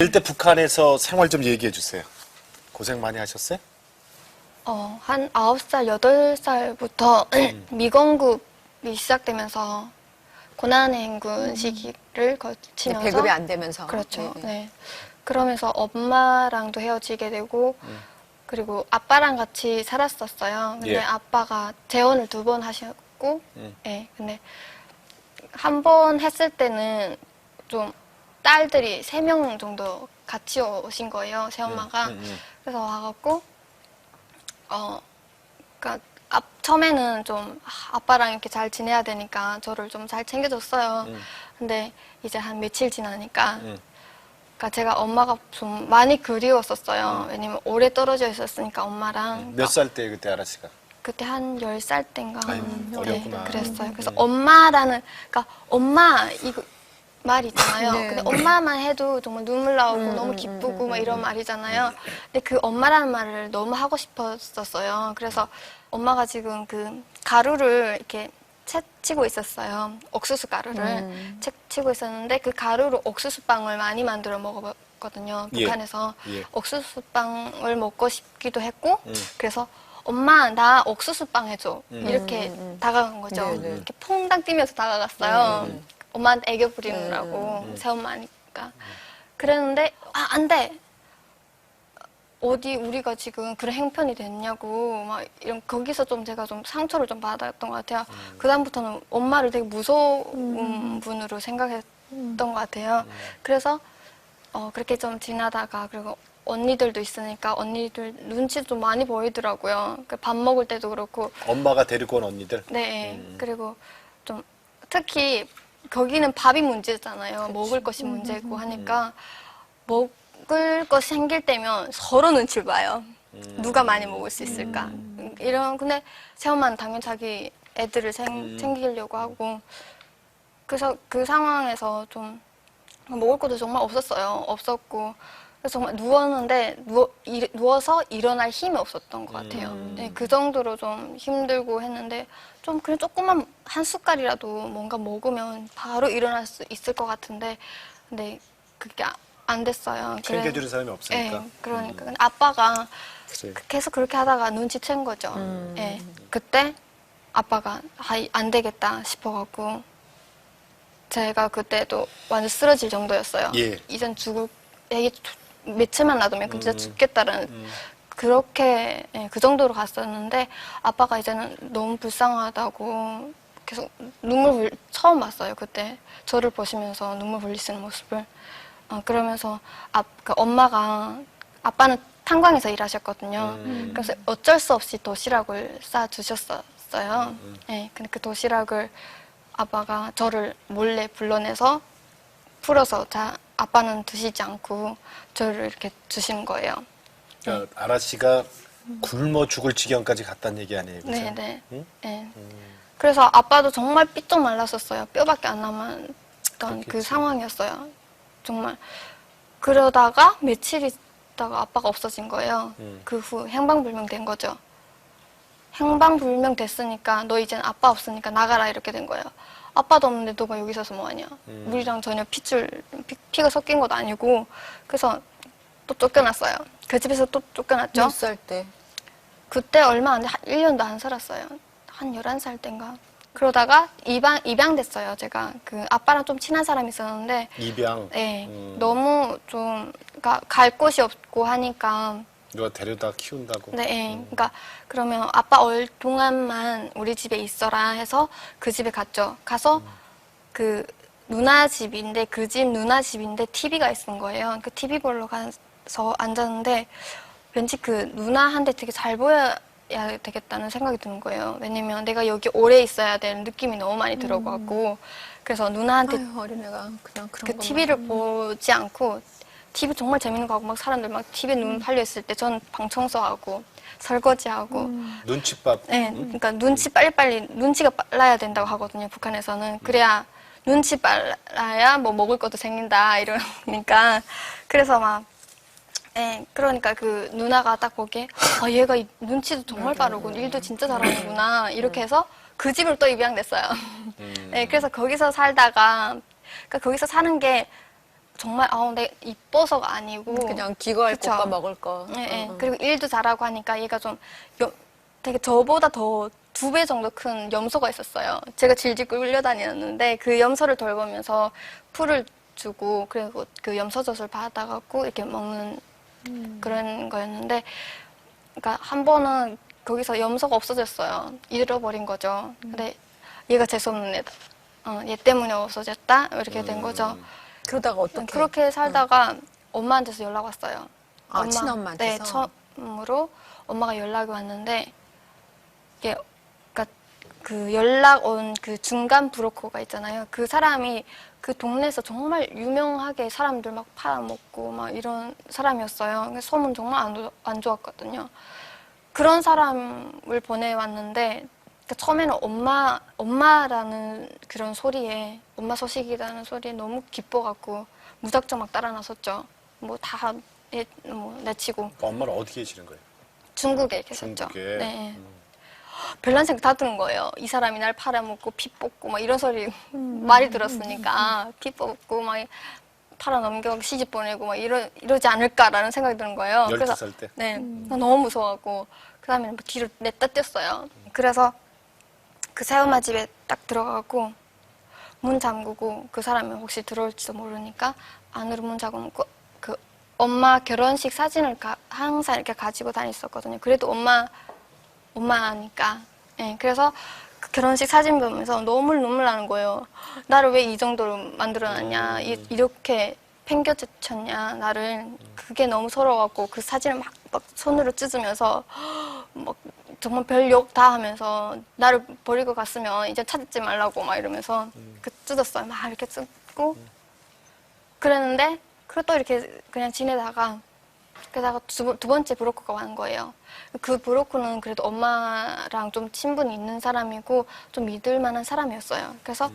일대 북한에서 생활 좀 얘기해 주세요. 고생 많이 하셨어요? 한 9살, 8살부터 미공급이 시작되면서 고난의 행군 시기를 거치면서 배급이 안 되면서. 그렇죠. 네. 네. 그러면서 엄마랑도 헤어지게 되고 그리고 아빠랑 같이 살았었어요. 근데 예. 아빠가 재혼을 2번 하셨고 네. 근데 한 번 했을 때는 좀 딸들이 3명 정도 같이 오신 거예요. 새엄마가. 그래서 와갖고 그러니까 처음에는 좀 아빠랑 이렇게 잘 지내야 되니까 저를 좀 잘 챙겨줬어요. 근데 이제 한 며칠 지나니까 그러니까 제가 엄마가 좀 많이 그리웠었어요. 왜냐면 오래 떨어져 있었으니까 엄마랑. 몇 살 때 그때 아라씨가? 그때 한 10살 땐가 아이고, 어렸구나. 그랬어요. 그래서 엄마라는 그러니까 엄마 이거 말 있잖아요. 네. 근데 엄마만 해도 정말 눈물 나오고 너무 기쁘고 막 이런 말이잖아요. 근데 그 엄마라는 말을 너무 하고 싶었었어요. 그래서 엄마가 지금 그 가루를 이렇게 채치고 있었어요. 옥수수 가루를 채치고 있었는데 그 가루로 옥수수빵을 많이 만들어 먹었거든요. 예. 북한에서 예. 옥수수빵을 먹고 싶기도 했고 그래서 엄마 나 옥수수빵 해줘 이렇게 다가간 거죠. 네, 네. 이렇게 퐁당 뛰면서 다가갔어요. 엄마한테 애교 부리느라고 새엄마니까 그랬는데 안 돼. 어디 우리가 지금 그런 형편이 됐냐고 막 이런 거기서 좀 제가 좀 상처를 좀 받았던 것 같아요. 그다음부터는 엄마를 되게 무서운 분으로 생각했던 것 같아요. 그래서 그렇게 좀 지나다가 그리고 언니들도 있으니까 언니들 눈치도 좀 많이 보이더라고요. 밥 먹을 때도 그렇고. 엄마가 데리고 온 언니들? 네. 그리고 좀 특히 거기는 밥이 문제잖아요. 먹을 것이 문제고 하니까 먹을 것이 생길 때면 서로 눈치를 봐요. 누가 많이 먹을 수 있을까. 근데 새엄마는 당연히 자기 애들을 챙기려고 하고 그래서 그 상황에서 좀 먹을 것도 정말 없었어요. 없었고 그래서 정말 누웠는데 누워서 일어날 힘이 없었던 것 같아요. 네, 그 정도로 좀 힘들고 했는데 좀 그냥 조금만 한 숟갈이라도 뭔가 먹으면 바로 일어날 수 있을 것 같은데 근데 그게 안 됐어요. 챙겨주는 사람이 없으니까. 네, 그러니까 근데 아빠가 그치. 계속 그렇게 하다가 눈치챈 거죠. 네, 그때 아빠가 안 되겠다 싶어갖고 제가 그때도 완전 쓰러질 정도였어요. 예. 이젠 애기 며칠만 놔두면 진짜 죽겠다라는 그렇게 그 정도로 갔었는데 아빠가 이제는 너무 불쌍하다고 계속 처음 봤어요. 그때 저를 보시면서 눈물 흘리시는 모습을 그러면서 엄마가 아빠는 탄광에서 일하셨거든요. 그래서 어쩔 수 없이 도시락을 싸주셨어요. 네, 근데 그 도시락을 아빠가 저를 몰래 불러내서 풀어서 아빠는 드시지 않고 저를 이렇게 주시는 거예요. 그러니까 아라씨가 굶어 죽을 지경까지 갔다는 얘기 아니에요? 그죠? 네네. 응? 네. 그래서 아빠도 정말 삐쩍 말랐었어요. 뼈밖에 안 남았던 그 그렇겠지. 상황이었어요. 정말. 그러다가 며칠 있다가 아빠가 없어진 거예요. 그 후 행방불명 된 거죠. 행방불명 됐으니까 너 이제는 아빠 없으니까 나가라 이렇게 된 거예요. 아빠도 없는데 너가 여기 있어서 뭐하냐. 우리랑 전혀 피가 섞인 것도 아니고 그래서 또 쫓겨났어요. 그 집에서 또 쫓겨났죠. 몇 살 때? 그때 얼마 안 돼, 1년도 안 살았어요. 한 11살 땐가. 그러다가 입양됐어요, 제가. 그 아빠랑 좀 친한 사람이 있었는데 입양? 네, 너무 좀 갈 곳이 없고 하니까 누가 데려다 키운다고? 네, 그러니까 그러면 아빠 동안만 우리 집에 있어라 해서 그 집에 갔죠. 가서 그 누나 집인데 그 집 누나 집인데 TV가 있는 거예요. 그 TV 보러 가서 앉았는데 왠지 그 누나한테 되게 잘 보여야 되겠다는 생각이 드는 거예요. 왜냐면 내가 여기 오래 있어야 되는 느낌이 너무 많이 들어가고 그래서 누나한테 아유, 어린애가 그냥 그런 그 것만. TV를 보지 않고 TV 정말 재밌는 거 하고 막 사람들 막 TV에 눈 팔려 있을 때 저는 방 청소하고 설거지하고 눈칫밥? 네, 그러니까 눈치가 빨라야 된다고 하거든요. 북한에서는 그래야 눈치 빨라야 뭐 먹을 것도 생긴다 이러니까 그래서 막 그러니까 그 누나가 딱 보기에 얘가 눈치도 정말 빠르고 일도 진짜 잘하는구나 이렇게 해서 그 집을 또 입양됐어요. 네, 그래서 거기서 살다가 그러니까 거기서 사는 게 정말 내가 이뻐서가 아니고 그냥 기거할 그쵸. 것과 먹을 거. 예, 예. 그리고 일도 잘하고 하니까 얘가 좀 되게 저보다 더 2배 정도 큰 염소가 있었어요. 제가 질질 끌려다녔는데 그 염소를 돌보면서 풀을 주고 그리고 그 염소젖을 받아갖고 이렇게 먹는 그런 거였는데 그러니까 한 번은 거기서 염소가 없어졌어요. 잃어버린 거죠. 근데 얘가 재수없는 애다. 얘 때문에 없어졌다 이렇게 된 거죠. 그러다가 어떻게? 그렇게 살다가 엄마한테서 연락 왔어요. 아, 친엄마한테서? 네, 처음으로 엄마가 연락이 왔는데 이게 그러니까 그 연락 온 그 중간 브로커가 있잖아요. 그 사람이 그 동네에서 정말 유명하게 사람들 막 팔아먹고 막 이런 사람이었어요. 그래서 소문 정말 안 좋았거든요. 그런 사람을 보내왔는데 그러니까 처음에는 엄마라는 그런 소리에 엄마 소식이라는 소리에 너무 기뻐갖고 무작정 막 따라 나섰죠. 뭐 다 내치고 그러니까 엄마는 어디 계시는 거예요? 중국에 계셨죠. 중국에? 네. 별난 생각 다 드는 거예요. 이 사람이 날 팔아먹고 피 뽑고 막 이런 소리 많이 들었으니까 피 뽑고 막 팔아넘겨 시집 보내고 막 이러지 않을까라는 생각이 드는 거예요. 12살 때? 네, 너무 무서워하고 그 다음에는 뭐 뒤로 냈다 뗐어요. 그래서 그 새엄마 집에 딱 들어가고 문 잠그고 그 사람이 혹시 들어올지도 모르니까 안으로 문 잠그고 그 엄마 결혼식 사진을 항상 이렇게 가지고 다녔었거든요. 그래도 엄마니까. 예, 그래서 그 결혼식 사진 보면서 너무 눈물 나는 거예요. 나를 왜 이 정도로 만들어놨냐, 이렇게 팽겨쳤냐, 나를. 그게 너무 서러워갖고 그 사진을 막 손으로 찢으면서 막 정말 별 욕 다 하면서 나를 버리고 갔으면 이제 찾지 말라고 막 이러면서 그 찢었어요. 막 이렇게 찢고 그랬는데 그리고 또 이렇게 그냥 지내다가 그러다가 두 번째 브로커가 왔는 거예요. 그 브로커는 그래도 엄마랑 좀 친분이 있는 사람이고 좀 믿을 만한 사람이었어요. 그래서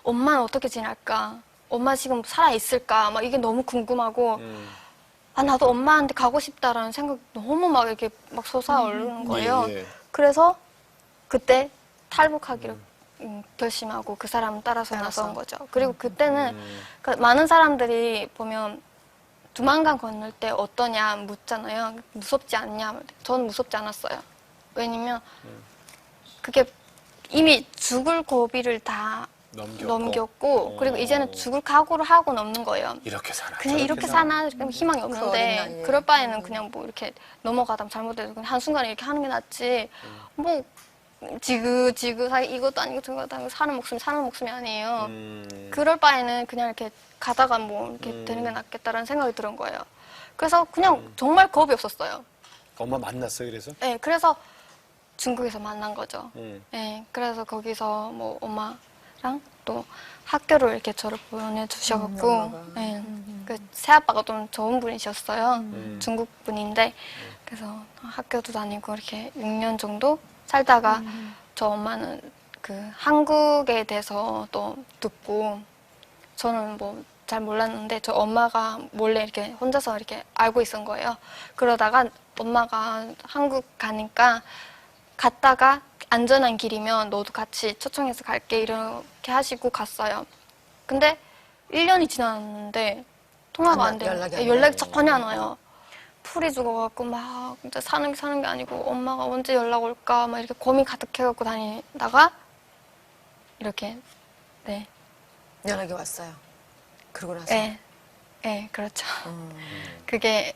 엄마는 어떻게 지낼까? 엄마 지금 살아있을까? 막 이게 너무 궁금하고 나도 엄마한테 가고 싶다라는 생각이 너무 막 이렇게 막 솟아오르는 거예요. 예. 그래서 그때 탈북하기로 결심하고 그 사람 따라서 나선 거죠. 그리고 그때는 그러니까 많은 사람들이 보면 두만강 건널 때 어떠냐 묻잖아요. 무섭지 않냐? 저는 무섭지 않았어요. 왜냐면 그게 이미 죽을 고비를 다 넘겼고 그리고 이제는 죽을 각오를 하고 넘는 거예요. 이렇게 사나? 그냥 이렇게 사나? 그럼 희망이 어린 없는데 나이에. 그럴 바에는 그냥 뭐 이렇게 넘어가다 잘못해도 그냥 한순간에 이렇게 하는 게 낫지. 뭐 지그지그 이것도 아니고 저것도 아니고 사는 목숨이 아니에요. 그럴 바에는 그냥 이렇게 가다가 뭐 이렇게 되는 게 낫겠다라는 생각이 들은 거예요. 그래서 그냥 정말 겁이 없었어요. 엄마 만났어요, 그래서? 네, 그래서 중국에서 만난 거죠. 음. 네, 그래서 거기서 뭐 엄마랑 또 학교를 이렇게 저를 보내주셔갖고, 엄마가. 네, 그 새아빠가 좀 좋은 분이셨어요. 중국 분인데, 그래서 학교도 다니고 이렇게 6년 정도 살다가 저 엄마는 그 한국에 대해서 또 듣고 저는 뭐 잘 몰랐는데 저 엄마가 몰래 이렇게 혼자서 이렇게 알고 있은 거예요. 그러다가 엄마가 한국 가니까 갔다가 안전한 길이면 너도 같이 초청해서 갈게 이렇게 하시고 갔어요. 근데 1년이 지났는데 통화가 안 돼요. 연락이 전혀 안 와요. 풀이 죽어갖고 막 진짜 사는 게 아니고 엄마가 언제 연락 올까 막 이렇게 고민 가득해갖고 다니다가 이렇게 네. 연락이 왔어요. 그러고 나서. 네, 그렇죠. 그게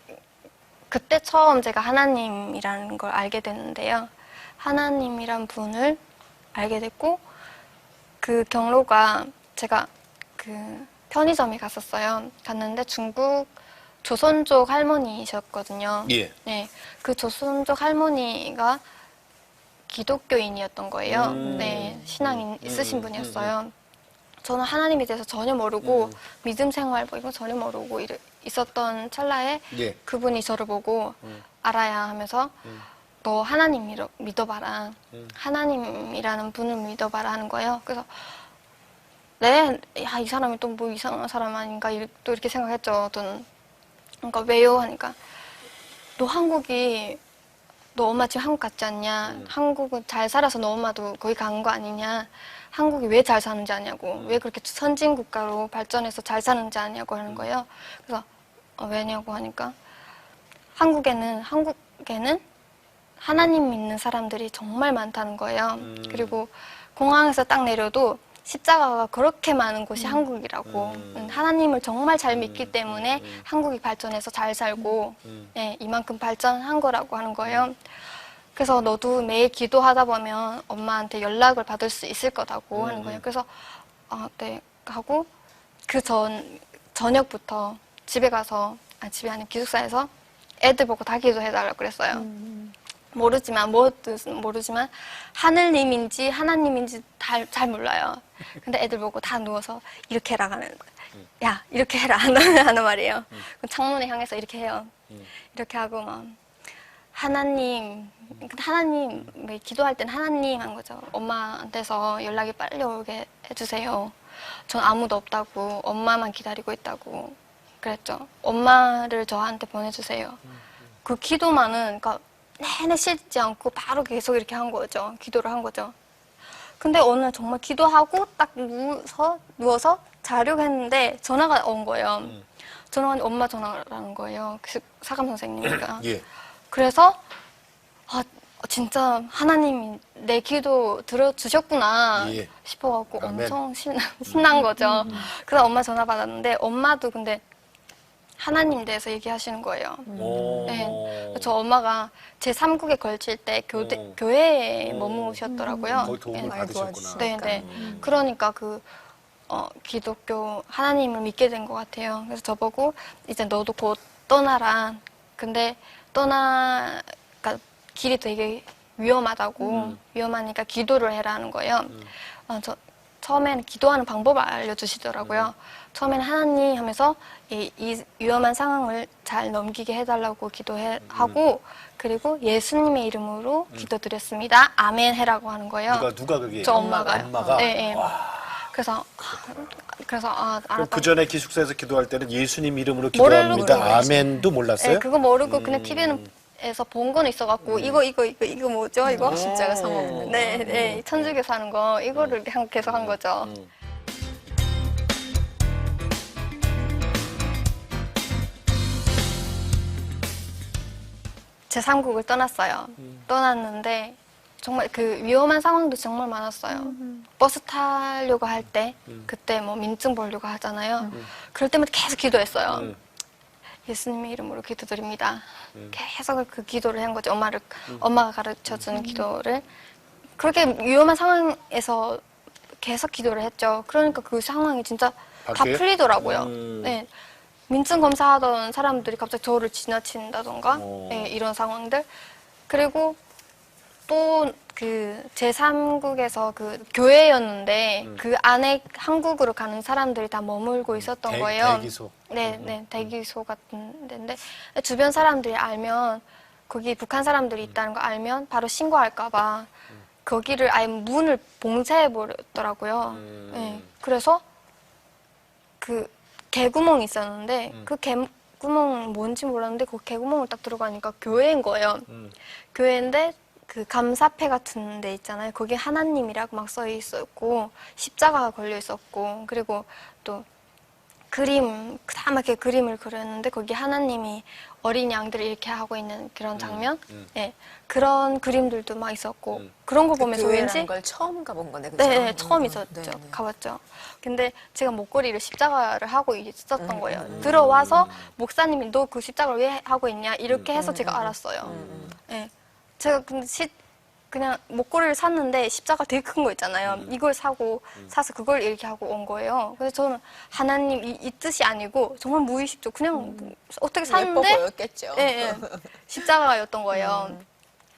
그때 처음 제가 하나님이라는 걸 알게 됐는데요. 하나님이란 분을 알게 됐고 그 경로가 제가 그 편의점에 갔었어요. 갔는데 중국 조선족 할머니셨거든요. 예. 네, 그 조선족 할머니가 기독교인이었던 거예요. 네, 신앙이 있으신 분이었어요. 저는 하나님에 대해서 전혀 모르고 믿음 생활 뭐 이거 전혀 모르고 있었던 찰나에 예. 그분이 저를 보고 알아야 하면서 너 하나님 믿어봐라. 하나님이라는 분을 믿어봐라 하는 거예요. 그래서 네, 야, 이 사람이 또 뭐 이상한 사람 아닌가 또 이렇게 생각했죠. 저는. 그러니까 왜요? 하니까 너 한국이 너 엄마 지금 한국 갔지 않냐? 한국은 잘 살아서 너 엄마도 거기 간 거 아니냐? 한국이 왜 잘 사는지 아냐고. 왜 그렇게 선진 국가로 발전해서 잘 사는지 아냐고 하는 거예요. 그래서 왜냐고 하니까 한국에는 하나님 믿는 사람들이 정말 많다는 거예요. 그리고 공항에서 딱 내려도 십자가가 그렇게 많은 곳이 한국이라고. 하나님을 정말 잘 믿기 때문에 한국이 발전해서 잘 살고 예, 이만큼 발전한 거라고 하는 거예요. 그래서 너도 매일 기도하다 보면 엄마한테 연락을 받을 수 있을 거다고 하는 거예요. 그래서 네 하고 그 저녁부터 집에 가서 집이 아닌 기숙사에서 애들 보고 다 기도해달라고 그랬어요. 모르지만 하늘님인지 하나님인지 잘 몰라요. 근데 애들 보고 다 누워서 이렇게 해라 하는 거예요. 야 이렇게 해라 하는 말이에요. 창문에 향해서 이렇게 해요. 이렇게 하고 막 하나님 기도할 땐 하나님 한 거죠. 엄마한테서 연락이 빨리 오게 해주세요. 전 아무도 없다고 엄마만 기다리고 있다고 그랬죠. 엄마를 저한테 보내주세요. 그 기도만은 그러니까 내내 쉬지 않고 바로 계속 이렇게 한 거죠. 기도를 한 거죠. 근데 어느 날 정말 기도하고 딱 누워서 자려고 했는데 전화가 온 거예요. 전화가 엄마 전화라는 거예요. 그 사감 선생님이니까. 예. 그래서 진짜 하나님이 내 기도 들어주셨구나 예. 싶어갖고 아멘. 엄청 신난 거죠. 그래서 엄마 전화 받았는데 엄마도 근데 하나님 대해서 얘기하시는 거예요. 오. 네. 저 엄마가 제3국에 걸칠 때 교회에 머무셨더라고요. 거기 도움을 네. 받으셨구나. 네, 네. 그러니까 기독교 하나님을 믿게 된 것 같아요. 그래서 저보고 이제 너도 곧 떠나라. 근데 그러니까 길이 되게 위험하다고 위험하니까 기도를 해라는 거예요. 처음에는 기도하는 방법을 알려주시더라고요. 처음에는 하나님 하면서 이 위험한 상황을 잘 넘기게 해달라고 기도하고 그리고 예수님의 이름으로 기도드렸습니다. 아멘 해라고 하는 거예요. 누가 그게? 저 엄마가요. 엄마가? 네, 네. 그래서 그럼 알았다. 그 전에 기숙사에서 기도할 때는 예수님 이름으로 기도합니다. 모르고 아멘도 몰랐어요? 네, 그거 모르고 그냥 TV에서 본 거는 있어갖고 이거 뭐죠 이거? 십자가 상황. 네, 네, 천주교 사는 거 이거를 계속 한 거죠. 제3국을 떠났어요. 떠났는데 정말 그 위험한 상황도 정말 많았어요. 버스 타려고 할 때 그때 뭐 민증 보려고 하잖아요. 그럴 때마다 계속 기도했어요. 예수님의 이름으로 기도드립니다. 계속 그 기도를 한 거죠. 엄마가 가르쳐준 기도를. 그렇게 위험한 상황에서 계속 기도를 했죠. 그러니까 그 상황이 진짜 다 바뀌어요? 풀리더라고요. 네. 민증 검사하던 사람들이 갑자기 저를 지나친다던가 네, 이런 상황들. 그리고 또 그 제3국에서 그 교회였는데 그 안에 한국으로 가는 사람들이 다 머물고 있었던 거예요. 대기소. 네, 네, 대기소 같은 데인데 주변 사람들이 알면 거기 북한 사람들이 있다는 거 알면 바로 신고할까봐 거기를 아예 문을 봉쇄해 버렸더라고요. 네, 그래서 그 개구멍이 있었는데 그 개구멍은 뭔지 몰랐는데 그 개구멍을 딱 들어가니까 교회인 거예요. 교회인데 그 감사패 같은 데 있잖아요. 거기 하나님이라고 막 써 있었고 십자가가 걸려 있었고 그리고 또 까맣게 그림을 그렸는데 거기 하나님이 어린 양들을 이렇게 하고 있는 그런 장면, 네, 그런 그림들도 막 있었고 그런 거 보면서 교회라는 왠지 걸 처음 가본 거네, 그죠? 네, 처음 있었죠. 네, 네. 가봤죠. 근데 제가 목걸이를 십자가를 하고 있었던 거예요. 들어와서 목사님이 너 그 십자가를 왜 하고 있냐 이렇게 해서 제가 알았어요. 네. 제가 근데 그냥 목걸이를 샀는데 십자가 되게 큰 거 있잖아요. 이걸 사서 그걸 이렇게 하고 온 거예요. 그래서 저는 하나님 이 뜻이 아니고 정말 무의식적으로 그냥 어떻게 예뻐 샀는데 보였겠죠. 네, 네. 십자가였던 거예요.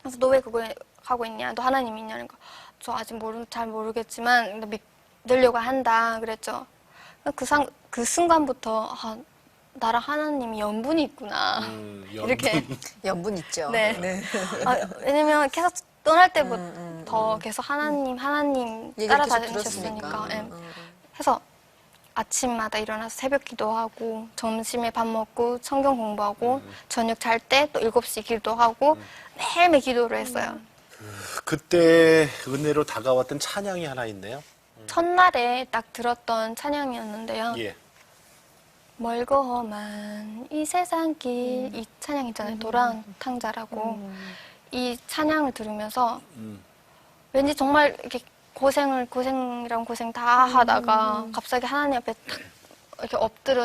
그래서 너 왜 그걸 하고 있냐? 너 하나님 있냐니까 저 아직 잘 모르겠지만 믿으려고 한다 그랬죠. 그 순간부터 나랑 하나님이 연분이 있구나. 이렇게. 연분 있죠. 네. 왜냐면 계속 떠날 때부터 계속 하나님 얘기를 계속 따라다니셨으니까. 들었으니까. 예. 해서 아침마다 일어나서 새벽 기도하고 점심에 밥 먹고 성경 공부하고 저녁 잘 때 또 7시 기도하고 매일매일 기도를 했어요. 그때 은혜로 다가왔던 찬양이 하나 있네요. 첫날에 딱 들었던 찬양이었는데요. 예. 멀고 험한 이 세상길 이 찬양 있잖아요. 돌아온 탕자라고. 이 찬양을 들으면서 왠지 정말 이렇게 고생이랑 고생 다 하다가 갑자기 하나님 앞에 딱 이렇게 엎드려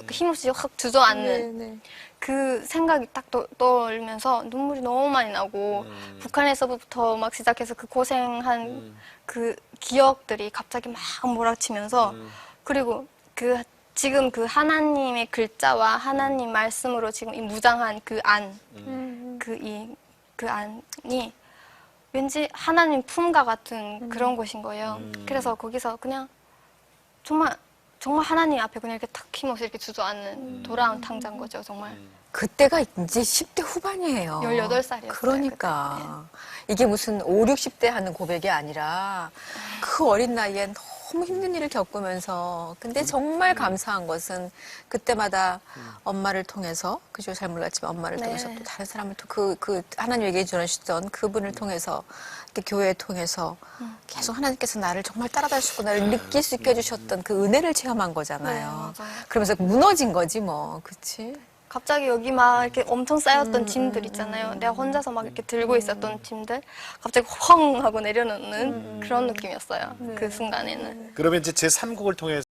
힘없이 확 주저앉는 그 생각이 딱 떠올면서 눈물이 너무 많이 나고 북한에서부터 막 시작해서 그 고생한 그 기억들이 갑자기 막 몰아치면서 그리고 지금 그 하나님의 글자와 하나님 말씀으로 지금 이 무장한 그 안이 왠지 하나님 품과 같은 그런 곳인 거예요. 그래서 거기서 그냥 정말 하나님 앞에 그냥 이렇게 탁 힘없이 이렇게 주저앉는 돌아온 탕자인 거죠, 정말. 그때가 이제 10대 후반이에요. 18살이었어요. 그러니까. 이게 무슨 5, 60대 하는 고백이 아니라 그 어린 나이에 너무 힘든 일을 겪으면서 근데 정말 감사한 것은 그때마다 엄마를 통해서 그죠? 잘 몰랐지만 엄마를 네. 통해서 또 다른 사람을 또 그 하나님에게 전하시던 그분을 통해서 이렇게 교회 통해서 계속 하나님께서 나를 정말 따라다니셨구나를 느낄 수 있게 해주셨던 그 은혜를 체험한 거잖아요. 네, 맞아요. 그러면서 무너진 거지 뭐. 그치? 갑자기 여기 막 이렇게 엄청 쌓였던 짐들 있잖아요. 내가 혼자서 막 이렇게 들고 있었던 짐들 갑자기 펑 하고 내려놓는 그런 느낌이었어요. 그 순간에는. 그러면 이제 제 3곡을 통해서